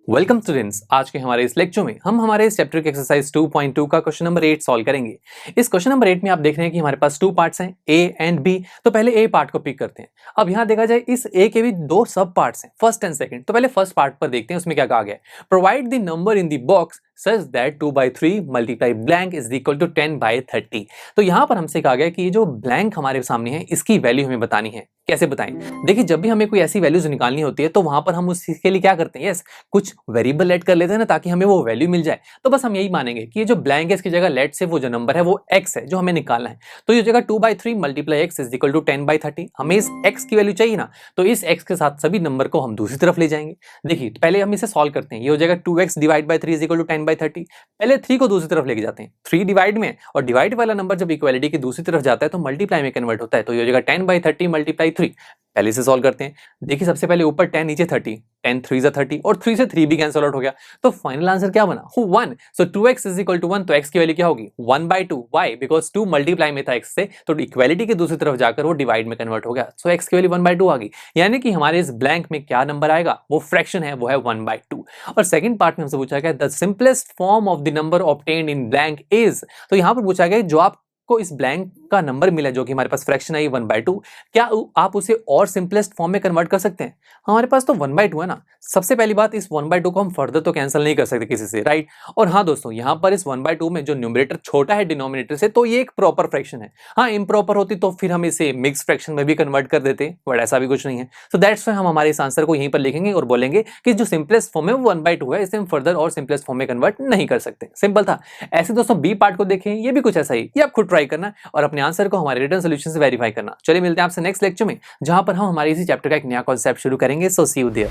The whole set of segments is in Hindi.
वेलकम स्टूडेंट्स, आज के हमारे इस लेक्चर में हम हमारे इस चैप्टर के एक्सरसाइज 2.2 का क्वेश्चन नंबर 8 सॉल्व करेंगे। इस क्वेश्चन नंबर 8 में आप देख रहे हैं कि हमारे पास 2 पार्ट्स हैं, ए एंड बी। तो पहले ए पार्ट को पिक करते हैं। अब यहाँ देखा जाए इस ए के भी दो सब पार्ट्स हैं, फर्स्ट एंड सेकंड। तो पहले फर्स्ट पार्ट पर देखते हैं उसमें क्या कहा गया है। Provide the number in the box such that 2/3 multiply blank is equal to 10/30। तो यहाँ पर हमसे कहा गया कि ये जो ब्लैंक हमारे सामने है इसकी वैल्यू हमें बतानी है। कैसे बताएं? देखिए, जब भी हमें कोई ऐसी वैल्यूज निकालनी होती है तो वहां पर हम उसके लिए क्या करते हैं, यस, कुछ वेरिएबल ऐड कर लेते हैं ना, ताकि हमें वो वैल्यू मिल जाए। तो बस हम यही मानेंगे कि ये जो ब्लैंक है इसकी जगह लेट से वो जो नंबर है वो x है जो हमें निकालना है। तो ये जगह 2/3 multiply x is equal to 10/30। हमें इस x की वैल्यू चाहिए ना, तो इस x के साथ सभी नंबर को हम दूसरी तरफ ले जाएंगे। देखिए, पहले हम इसे सॉल्व करते हैं। ये हो जाएगा 2x divide by 3 is equal to 10/30। पहले 3 को दूसरी तरफ लेके जाते हैं, 3 डिवाइड में, और डिवाइड वाला नंबर जब इक्वालिटी की दूसरी तरफ जाता है तो मल्टीप्लाई में कन्वर्ट होता है। तो ये हो जाएगा 10/30 मल्टीप्लाई 3। पहले से सॉल्व करते हैं। देखिए, सबसे पहले ऊपर 10 नीचे 30, 10 3 जा 30 और 3 से 3 भी कैंसिल आउट हो गया। तो फाइनल आंसर क्या बना? 1। सो 2x इज इक्वल टू 1। तो x की वैल्यू क्या होगी? 1/2। वाई? बिकॉज 2 मल्टीप्लाई में था x से, तो इक्वालिटी की दूसरी तरफ जाकर वो डिवाइड में कन्वर्ट हो गया। सो x की वैल्यू 1/2 आ गई। यानी कि हमारे इस ब्लैंक में क्या नंबर आएगा? वो फ्रैक्शन है, वो है 1/2। और सेकंड पार्ट में हमसे पूछा गया the simplest form of the number obtained in blank is. तो यहां पर पूछा गया जो आपको इस ब्लैंक का नंबर मिला जो कि हमारे पास फ्रैक्शन है 1/2, क्या आप उसे और सिंपलेस्ट फॉर्म में कन्वर्ट कर सकते हैं? हमारे पास तो 1/2 है ना। सबसे पहली बात, इस 1/2 को हम फर्दर तो कैंसिल नहीं कर सकते किसी से, राइट? और हाँ दोस्तों, यहाँ पर इस 1/2 में जो न्यूमरेटर छोटा है डिनोमिनेटर से, तो ये एक प्रॉपर फ्रैक्शन है। हाँ, इम्प्रॉपर होती तो फिर हम इसे मिक्स फ्रैक्शन में भी कन्वर्ट कर देते, बट ऐसा भी कुछ नहीं है। सो दैट्स व्हाई हम हमारे इस आंसर को यहीं पर लिखेंगे और बोलेंगे कि जो सिंपलेस्ट फॉर्म है वो 1/2 है, इसे हम फर्दर और सिंपलेस्ट फॉर्म में कन्वर्ट नहीं कर सकते। सिंपल था। ऐसे दोस्तों बी पार्ट को देखें, ये भी कुछ ऐसा ही। ये आप खुद ट्राई करना और अपने आंसर को हमारे रिटन सॉल्यूशन से वेरीफाई करना। चलिए मिलते हैं आपसे नेक्स्ट लेक्चर में, जहां पर हम हमारे इसी चैप्टर का एक नया कॉन्सेप्ट शुरू करेंगे। So see you there.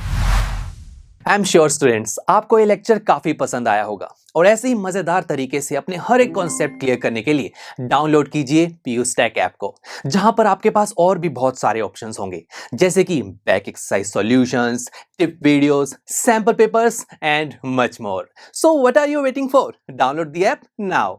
I am sure students, आपको ये लेक्चर काफी पसंद आया होगा और ऐसे ही मजेदार तरीके से अपने हर एक कॉन्सेप्ट क्लियर करने के लिए डाउनलोड कीजिए PUStack ऐप को, जहां पर आपके पास और भी बहुत सारे ऑप्शंस होंगे, जैसे कि back exercise solutions, tip videos, sample papers and much more. So what are you waiting for? Download the app now.